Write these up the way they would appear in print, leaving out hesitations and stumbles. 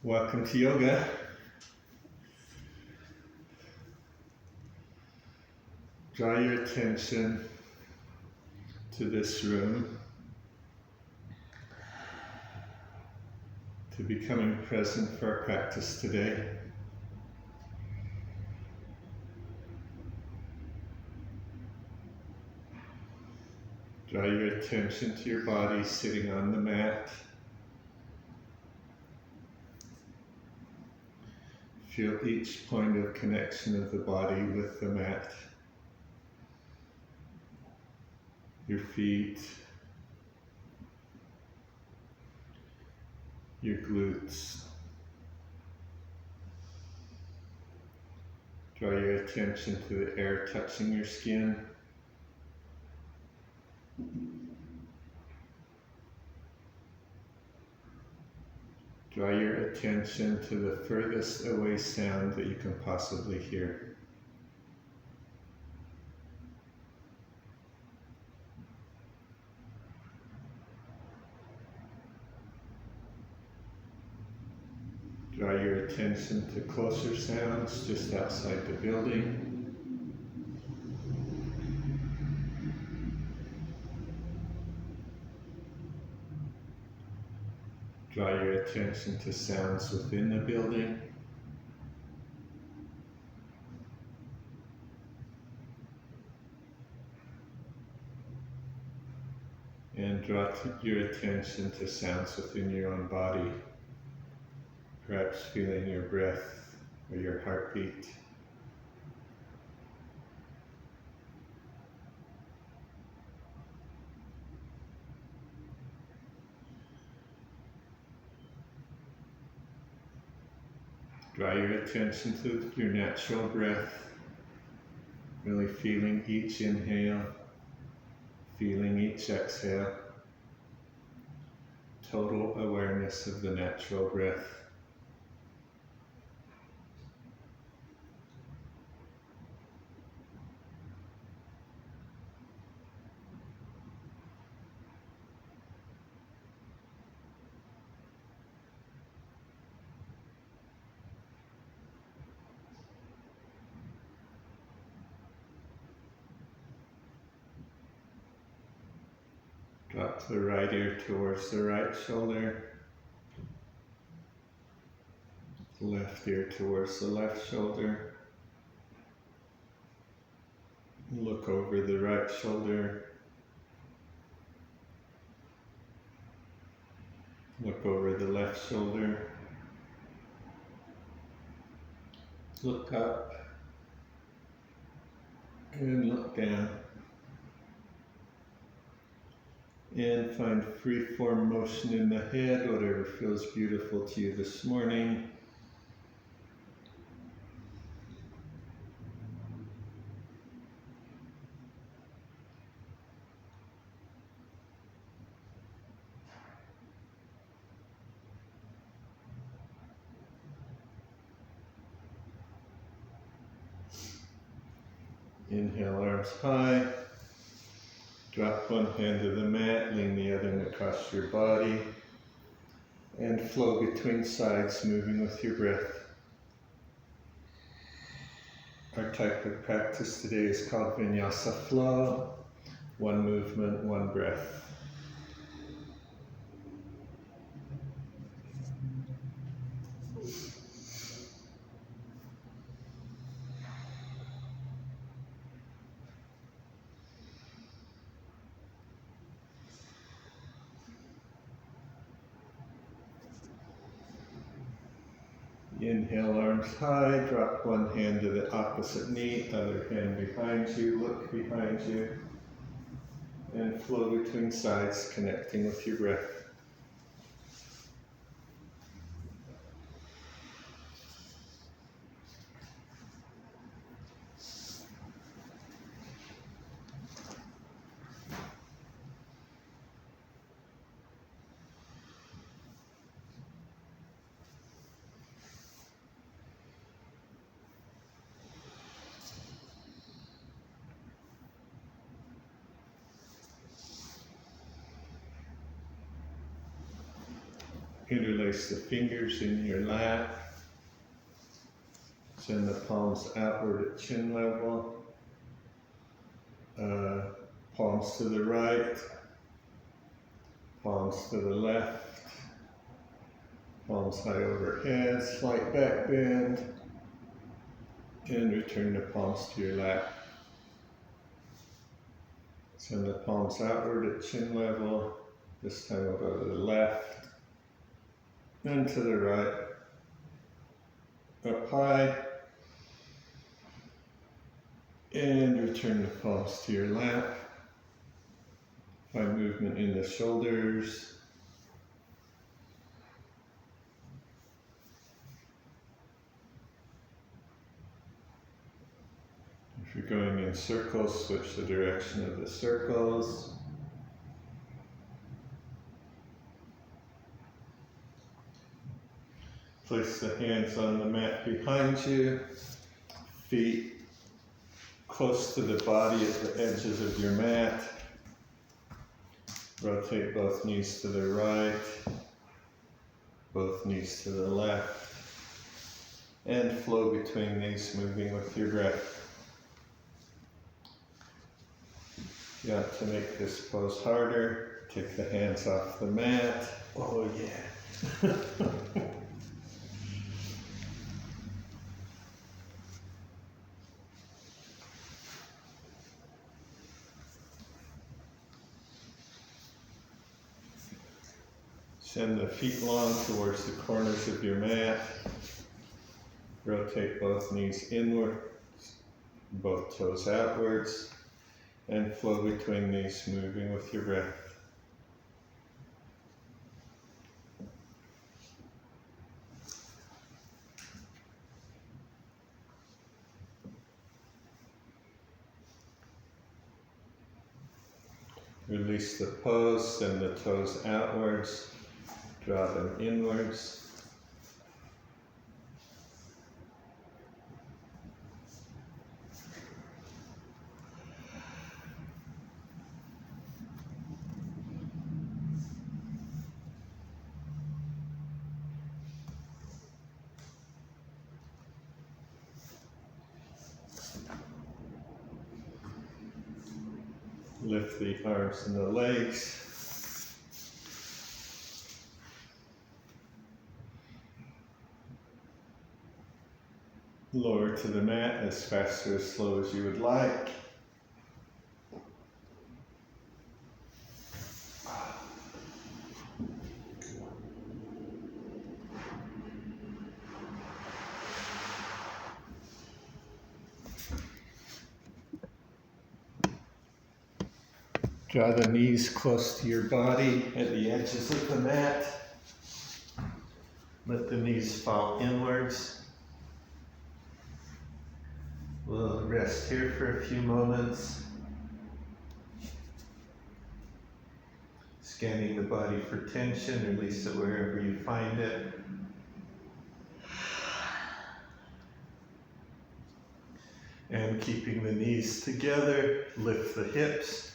Welcome to yoga. Draw your attention to this room, to becoming present for our practice today. Draw your attention to your body sitting on the mat. Feel each point of connection of the body with the mat. Your feet, your glutes. Draw your attention to the air touching your skin. Draw your attention to the furthest away sound that you can possibly hear. Draw your attention to closer sounds just outside the building. Draw your attention to sounds within the building. And draw your attention to sounds within your own body, perhaps feeling your breath or your heartbeat. Draw your attention to your natural breath, really feeling each inhale, feeling each exhale. Total awareness of the natural breath. Drop the right ear towards the right shoulder, left ear towards the left shoulder. Look over the right shoulder. Look over the left shoulder. Look up and look down. And find free-form motion in the head, whatever feels beautiful to you this morning. Inhale, arms high. Drop one hand to the mat, lean the other across your body, and flow between sides, moving with your breath. Our type of practice today is called Vinyasa flow, one movement, one breath. Inhale, arms high, drop one hand to the opposite knee, other hand behind you, look behind you, and flow between sides, connecting with your breath. Interlace the fingers in your lap. Send the palms outward at chin level. Palms to the right. Palms to the left. Palms high overhead, slight back bend. And return the palms to your lap. Send the palms outward at chin level. This time we'll go to the left. And to the right. Up high. And return the palms to your lap. Find movement in the shoulders. If you're going in circles, switch the direction of the circles. Place the hands on the mat behind you, feet close to the body at the edges of your mat. Rotate both knees to the right, both knees to the left, and flow between these, moving with your breath. If you want to make this pose harder, take the hands off the mat. Oh yeah. Send the feet long towards the corners of your mat. Rotate both knees inward, both toes outwards, and flow between these, moving with your breath. Release the pose, send the toes outwards. Draw them inwards. Lift the arms and the legs. Lower to the mat as fast or as slow as you would like. Draw the knees close to your body at the edges of the mat. Let the knees fall inwards. We'll rest here for a few moments. Scanning the body for tension, release it wherever you find it. And keeping the knees together, lift the hips.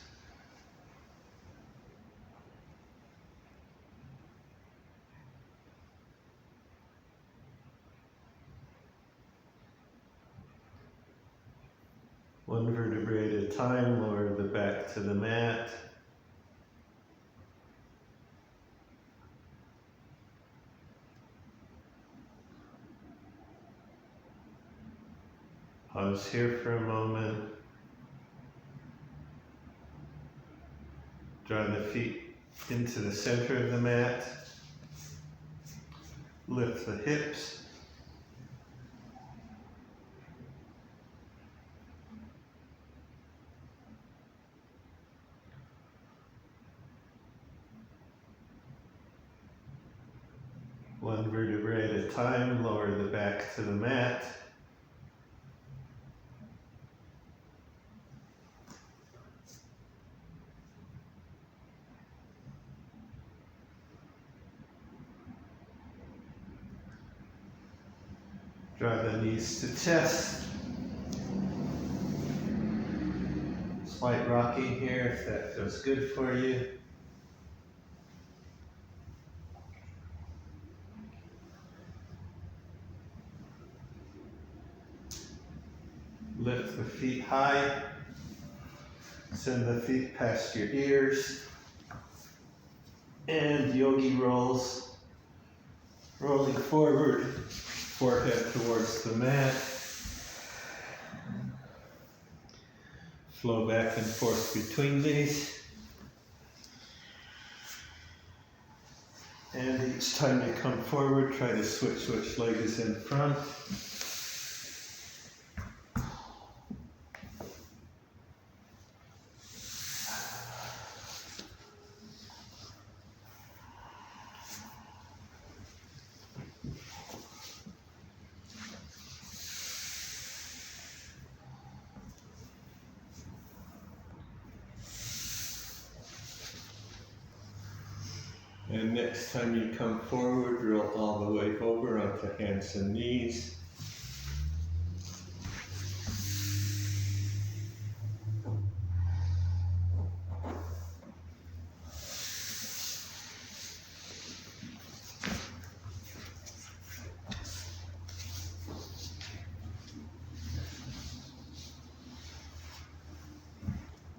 One vertebrae at a time, lower the back to the mat. Pause here for a moment. Draw the feet into the center of the mat. Lift the hips. One vertebrae at a time, lower the back to the mat. Draw the knees to chest. Slight rocking here if that feels good for you. the feet high. Send the feet past your ears. And yogi rolls, rolling forward, forehead towards the mat. Flow back and forth between these. And each time you come forward, try to switch which leg is in front. And next time you come forward, roll all the way over onto hands and knees.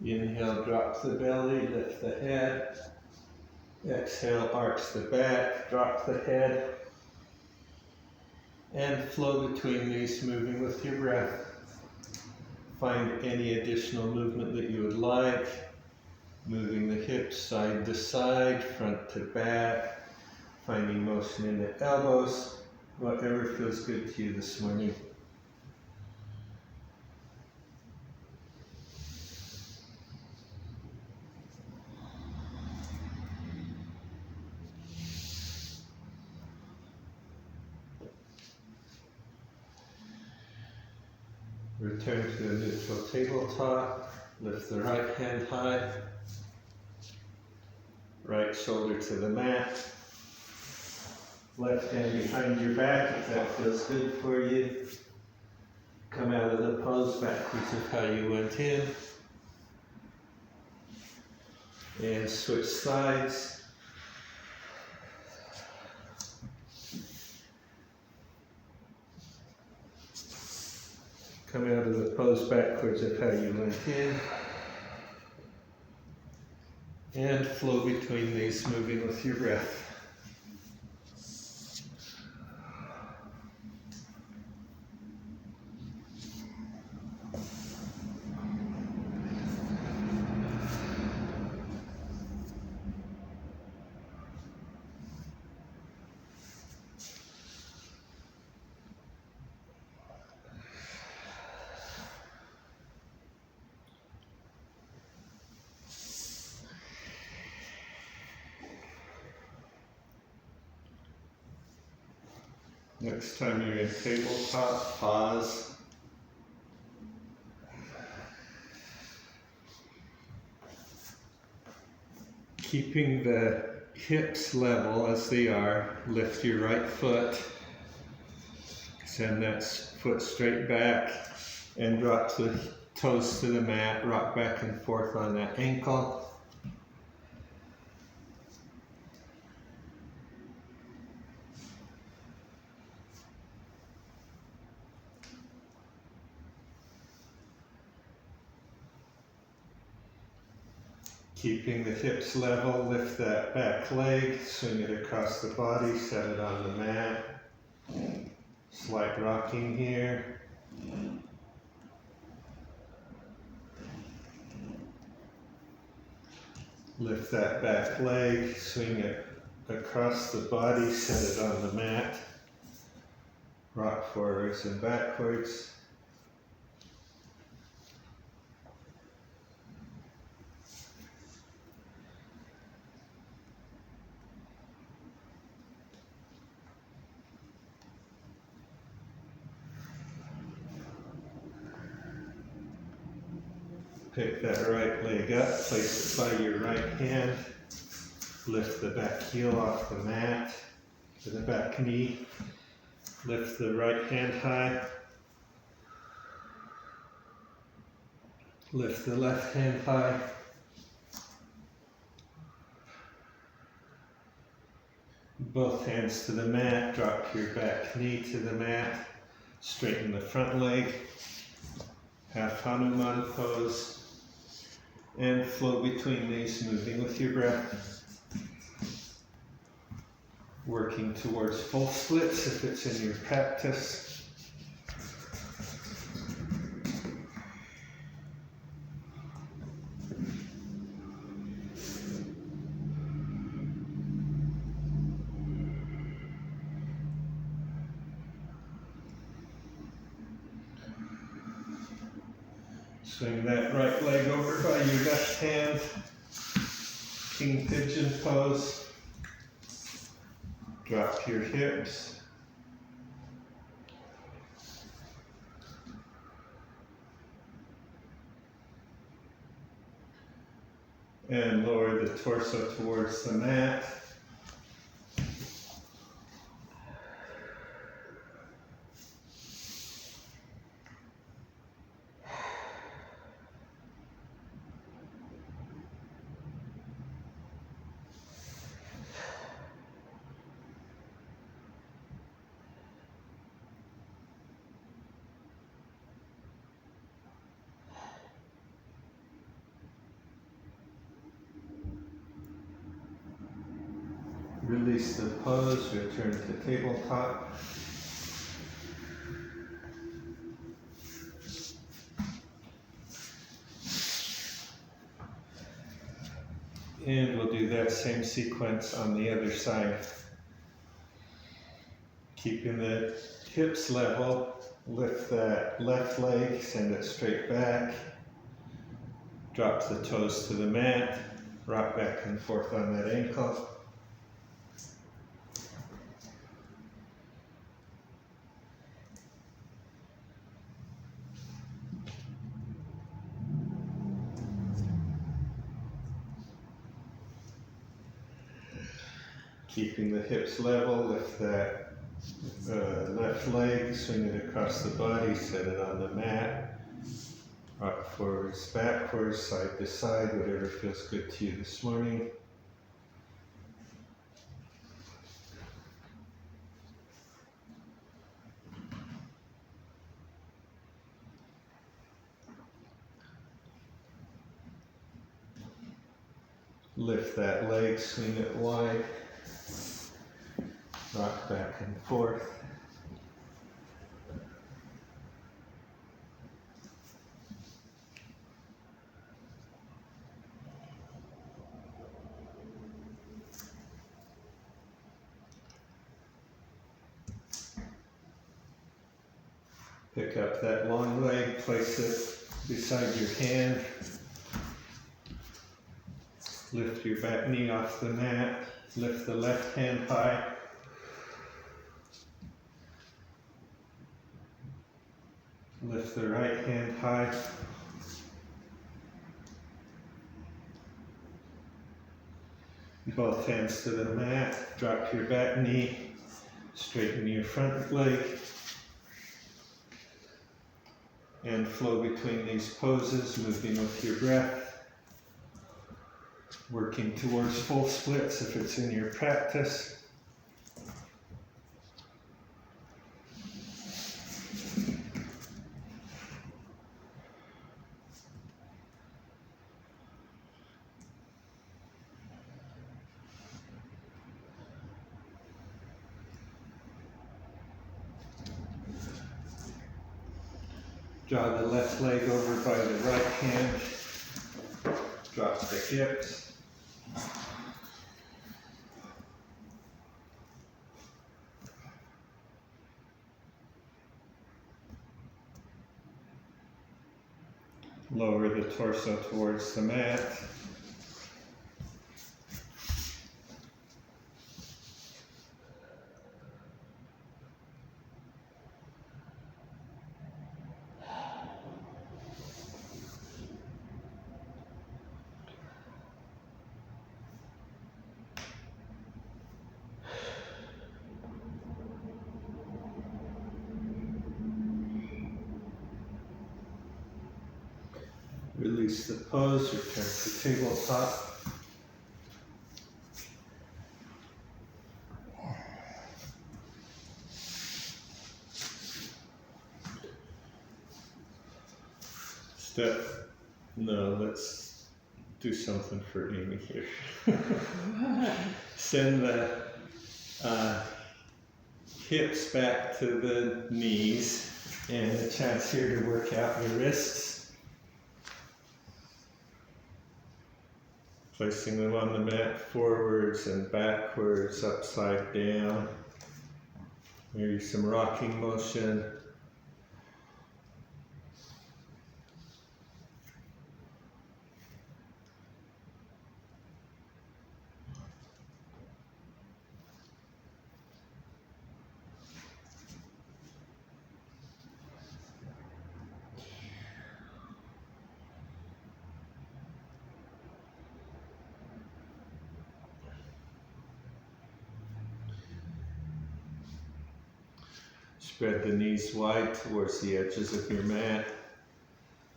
Inhale, drop the belly, lift the head. Exhale, arch the back, drop the head. And flow between these, moving with your breath. Find any additional movement that you would like. Moving the hips side to side, front to back. Finding motion in the elbows. Whatever feels good to you this morning. Return to a neutral tabletop. Lift the right hand high. Right shoulder to the mat. Left hand behind your back if that feels good for you. Come out of the pose backwards of how you went in. And switch sides. Come out of the pose backwards of how you went in. And flow between these, moving with your breath. Next time you're in tabletop, pause. Keeping the hips level as they are, lift your right foot. Send that foot straight back and drop the toes to the mat. Rock back and forth on that ankle. Keeping the hips level, lift that back leg, swing it across the body, set it on the mat. Slight rocking here. Lift that back leg, swing it across the body, set it on the mat. Rock forwards and backwards. Pick that right leg up, place it by your right hand. Lift the back heel off the mat to the back knee. Lift the right hand high. Lift the left hand high. Both hands to the mat. Drop your back knee to the mat. Straighten the front leg. half Hanuman pose, and flow between these, moving with your breath. Working towards full splits if it's in your practice. Swing that right leg over by your left hand. King pigeon pose. Drop your hips. And lower the torso towards the mat. Release the pose, return to tabletop. And we'll do that same sequence on the other side. Keeping the hips level, lift that left leg, send it straight back. Drop the toes to the mat, rock back and forth on that ankle. Keeping the hips level, lift that left leg, swing it across the body, set it on the mat. Rock forwards, backwards, side to side, whatever feels good to you this morning. Lift that leg, swing it wide. Rock back and forth. Pick up that long leg, place it beside your hand. Lift your back knee off the mat. Lift the left hand high. Lift the right hand high. Both hands to the mat. Drop your back knee. Straighten your front leg. And flow between these poses, moving with your breath. Working towards full splits if it's in your practice. Draw the left leg over by the right hand. Drop the hips. Lower the torso towards the mat. Release the pose, return to tabletop. No, let's do something for Amy here. Send the hips back to the knees, and a chance here to work out your wrists. Placing them on the mat forwards and backwards, upside down. Maybe some rocking motion. Spread the knees wide towards the edges of your mat.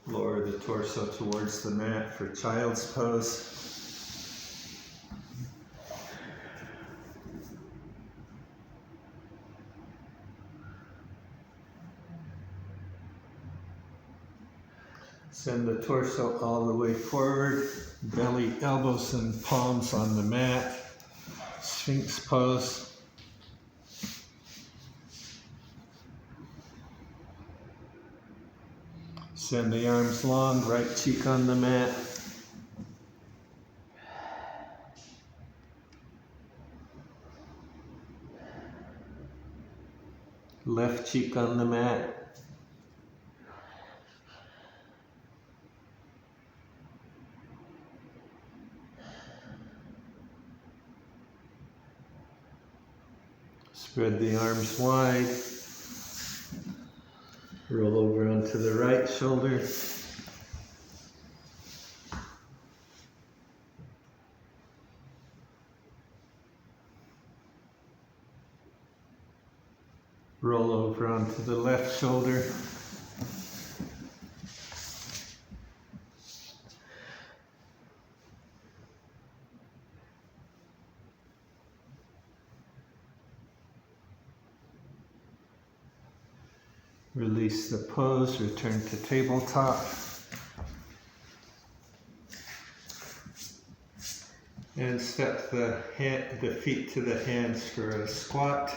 Lower the torso towards the mat for child's pose. Send the torso all the way forward. Belly, elbows, and palms on the mat. Sphinx pose. Send the arms long, right cheek on the mat. Left cheek on the mat. Spread the arms wide. Roll over onto the right shoulder. Roll over onto the left shoulder. Release the pose, return to tabletop. And step the feet to the hands for a squat.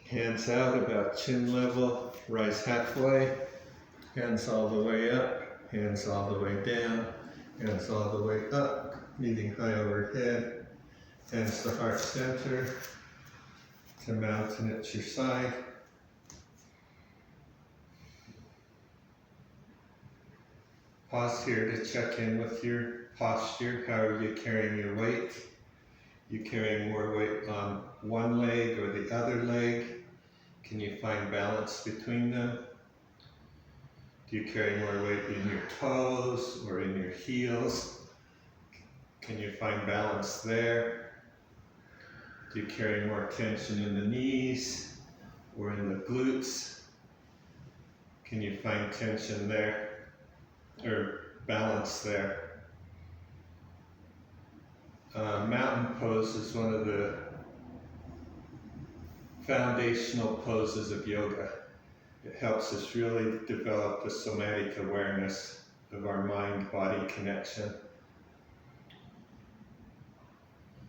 Hands out about chin level, rise halfway. Hands all the way up, hands all the way down. Hands all the way up, meeting high overhead. Hands to heart center, to mountain at your side. Pause here to check in with your posture. How are you carrying your weight? You carrying more weight on one leg or the other leg? Can you find balance between them? Do you carry more weight in your toes or in your heels? Can you find balance there? Do you carry more tension in the knees or in the glutes? Can you find tension there or balance there? Mountain pose is one of the foundational poses of yoga. It helps us really develop the somatic awareness of our mind-body connection.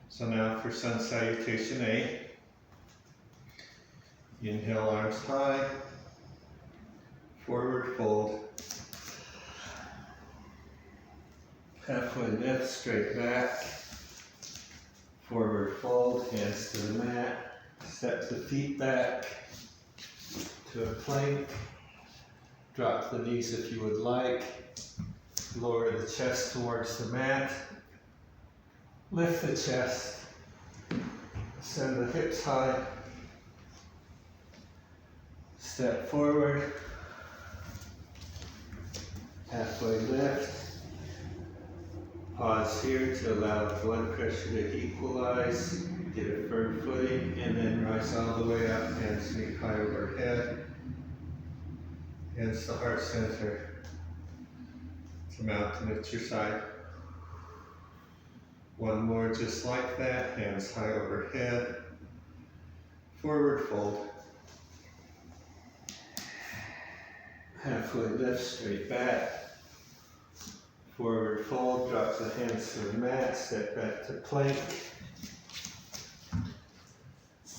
So now for Sun Salutation A. Inhale, arms high. Forward fold. Halfway lift, straight back. Forward fold, hands to the mat. Step the feet back to a plank. Drop the knees if you would like. Lower the chest towards the mat. Lift the chest. Send the hips high. Step forward. Halfway lift. Pause here to allow the blood pressure to equalize. Get a firm footing, and then rise all the way up, hands meet high overhead. Hands to heart center. To mountain at your side. One more just like that, hands high overhead. Forward fold. Halfway lift, straight back. Forward fold, drop the hands to the mat, step back to plank.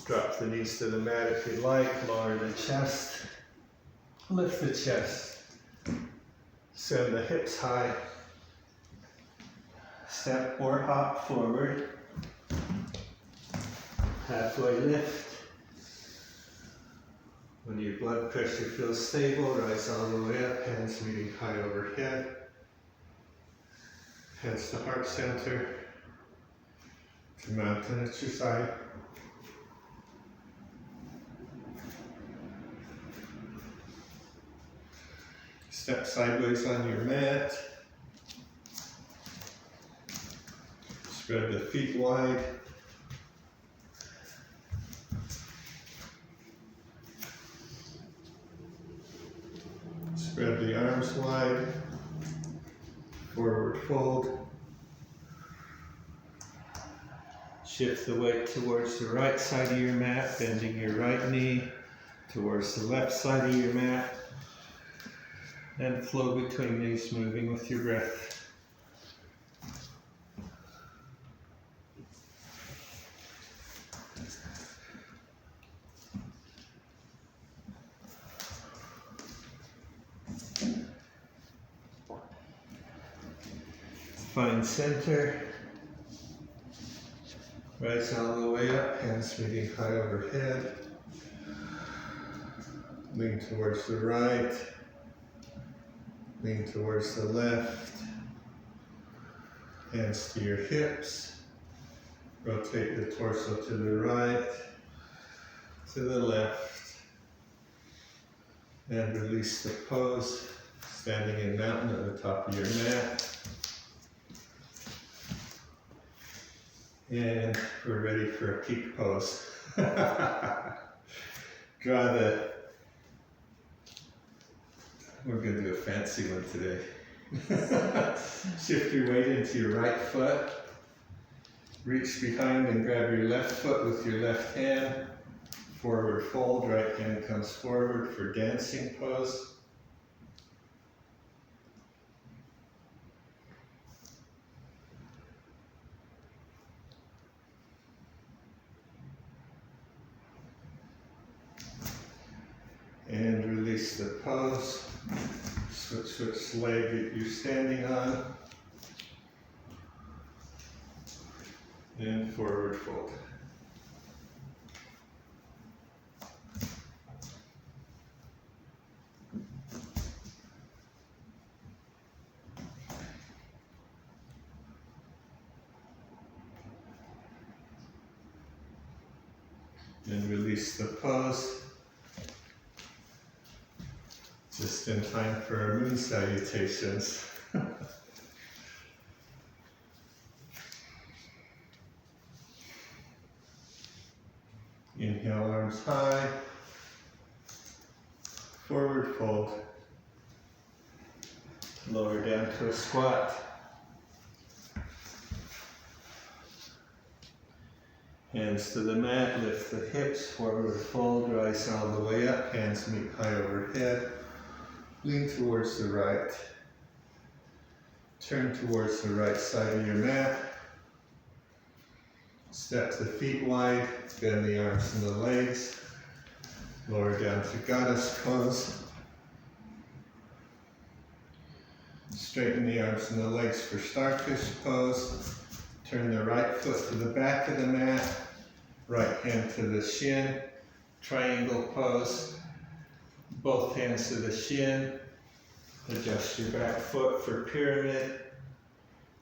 Drop the knees to the mat if you like, lower the chest. Lift the chest. Send the hips high. Step or hop forward. Halfway lift. When your blood pressure feels stable, rise all the way up, hands meeting high overhead. Hands to heart center. To mountain at your side. Step sideways on your mat. Spread the feet wide. Spread the arms wide. Forward fold. Shift the weight towards the right side of your mat, bending your right knee towards the left side of your mat. And flow between these, moving with your breath. Find center. Rise all the way up, hands meeting high overhead. Lean towards the right. Lean towards the left. Hands to your hips. Rotate the torso to the right, to the left. And release the pose, standing in mountain at the top of your mat. And we're ready for a peak pose. We're going to do a fancy one today. Shift your weight into your right foot. Reach behind and grab your left foot with your left hand. Forward fold, right hand comes forward for dancing pose. And release the pose. Switch leg that you're standing on. And forward fold. And release the pose. Just in time for our moon salutations. Inhale, arms high. Forward fold. Lower down to a squat. Hands to the mat, lift the hips, forward fold, rise all the way up, hands meet high overhead. Lean towards the right. Turn towards the right side of your mat. Step the feet wide, bend the arms and the legs. Lower down to goddess pose. Straighten the arms and the legs for starfish pose. Turn the right foot to the back of the mat. Right hand to the shin. Triangle pose. Both hands to the shin. Adjust your back foot for pyramid.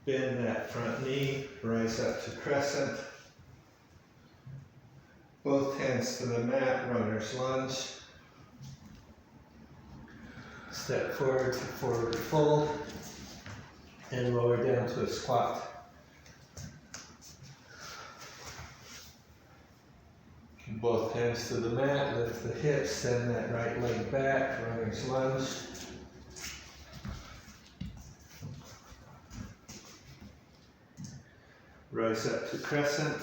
Bend that front knee. Rise up to crescent. Both hands to the mat, runner's lunge. Step forward to forward fold. And lower down to a squat. Both hands to the mat, lift the hips, send that right leg back, runner's lunge. Rise up to crescent.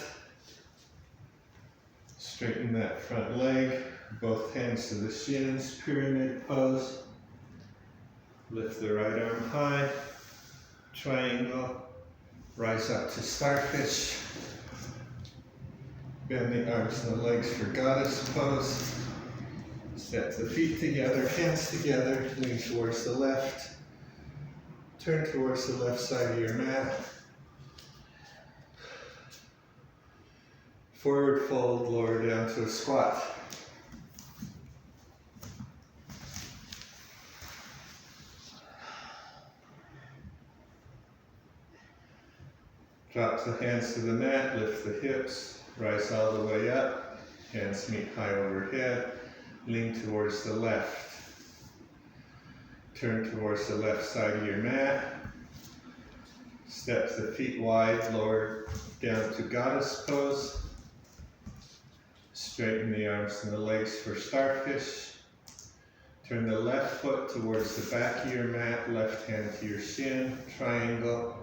Straighten that front leg. Both hands to the shins. Pyramid pose. Lift the right arm high. Triangle. Rise up to starfish. Bend the arms and the legs for goddess pose. Step the feet together, hands together, lean towards the left. Turn towards the left side of your mat. Forward fold, lower down to a squat. Drop the hands to the mat, lift the hips, rise all the way up. Hands meet high overhead, lean towards the left. Turn towards the left side of your mat. Step the feet wide, lower down to goddess pose. Straighten the arms and the legs for starfish. Turn the left foot towards the back of your mat, left hand to your shin, triangle.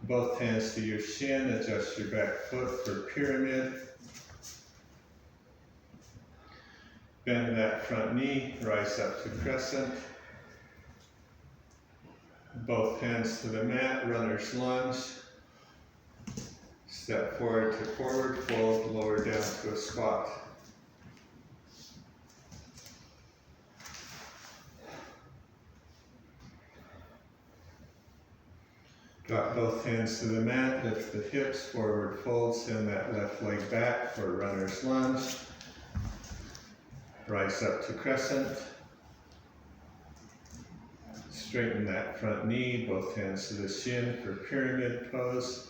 Both hands to your shin, adjust your back foot for pyramid. Bend that front knee, rise up to crescent. Both hands to the mat, runner's lunge. Step forward to forward fold, lower down to a squat. Drop both hands to the mat, lift the hips, forward fold, send that left leg back for runner's lunge. Rise up to crescent. Straighten that front knee, both hands to the shin for pyramid pose.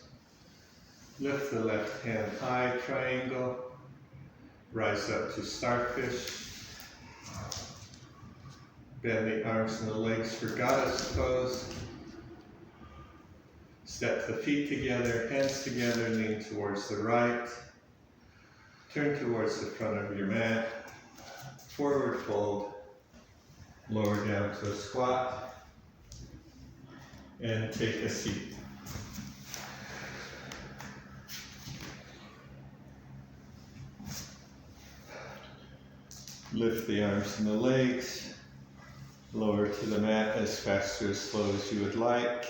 Lift the left hand high, triangle. Rise up to starfish. Bend the arms and the legs for goddess pose. Step the feet together, hands together, lean towards the right. Turn towards the front of your mat. Forward fold. Lower down to a squat. And take a seat. Lift the arms and the legs. Lower to the mat as fast or as slow as you would like.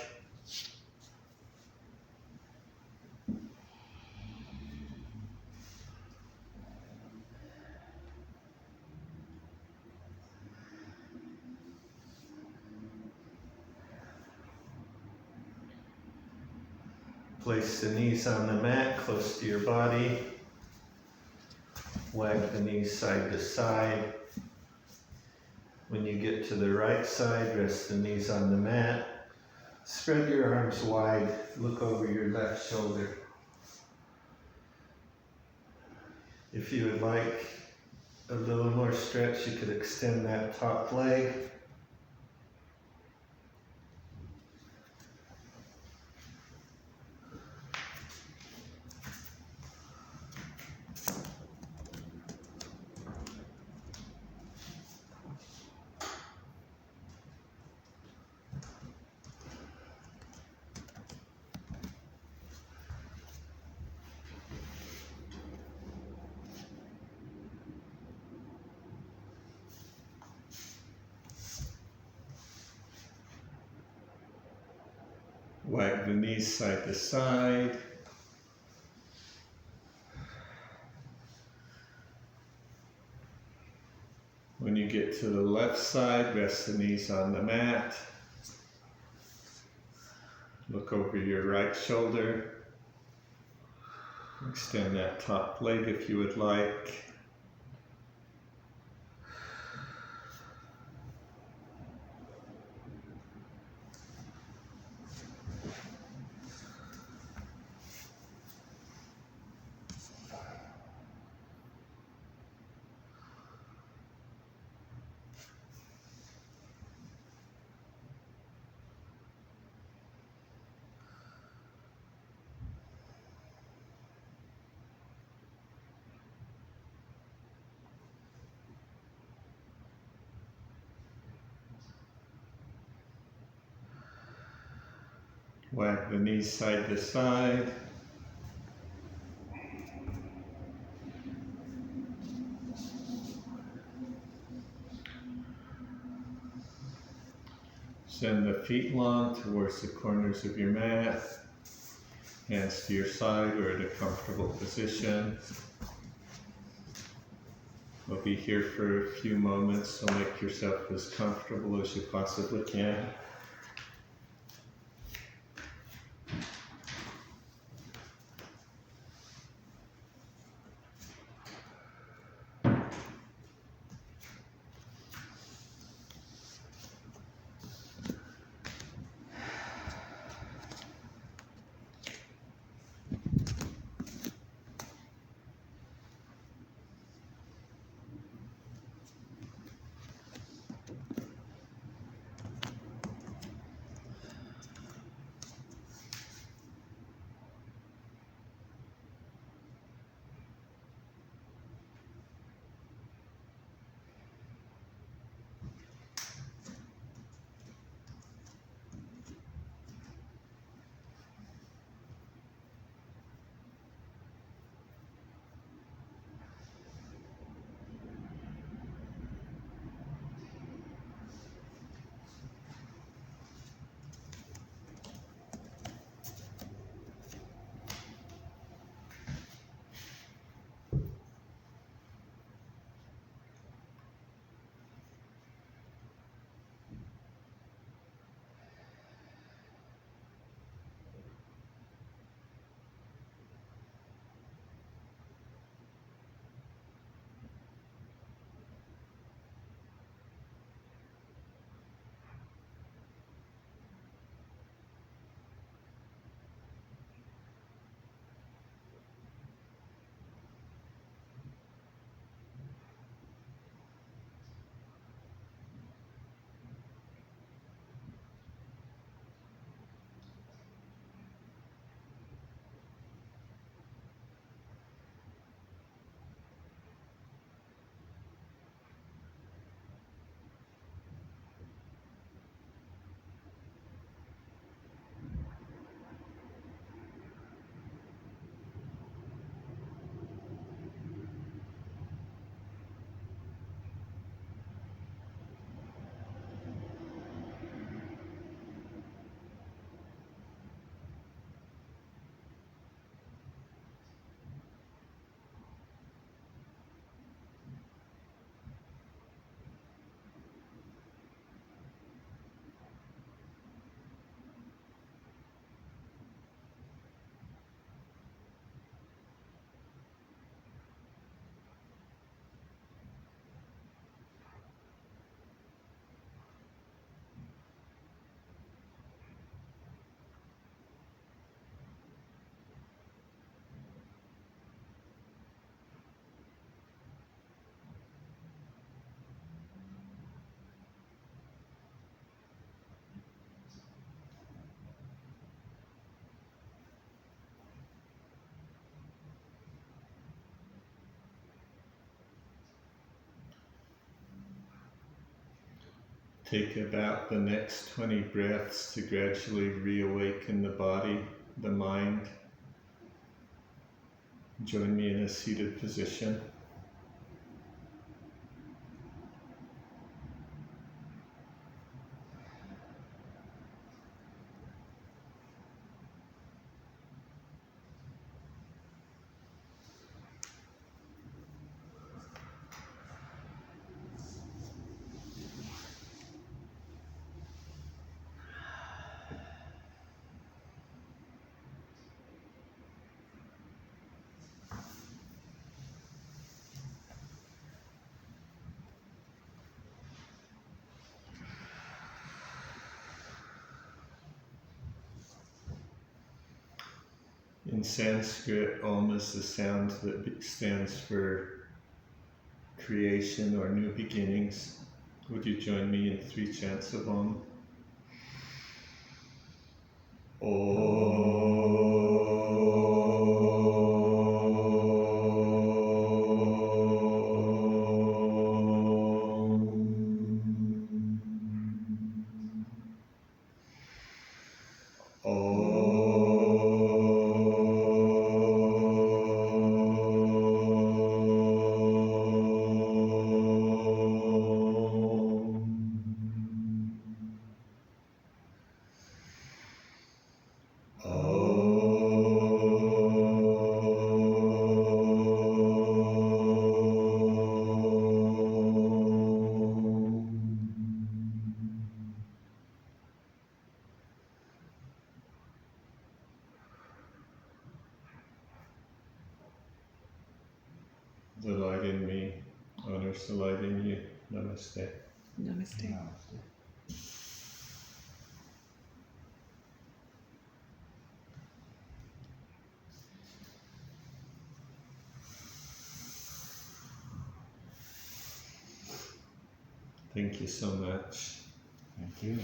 Place the knees on the mat close to your body. Wag the knees side to side. When you get to the right side, rest the knees on the mat. Spread your arms wide. Look over your left shoulder. If you would like a little more stretch, you could extend that top leg. Wag the knees side to side. When you get to the left side, rest the knees on the mat. Look over your right shoulder. Extend that top leg if you would like. Wag the knees side to side. Send the feet long towards the corners of your mat. Hands to your side or at a comfortable position. We'll be here for a few moments, so make yourself as comfortable as you possibly can. Take about the next 20 breaths to gradually reawaken the body, the mind. Join me in a seated position. In Sanskrit, Om is the sound that stands for creation or new beginnings. Would you join me in 3 chants of Om? The light in me honors the light in you. Namaste. Namaste. Thank you so much. Thank you.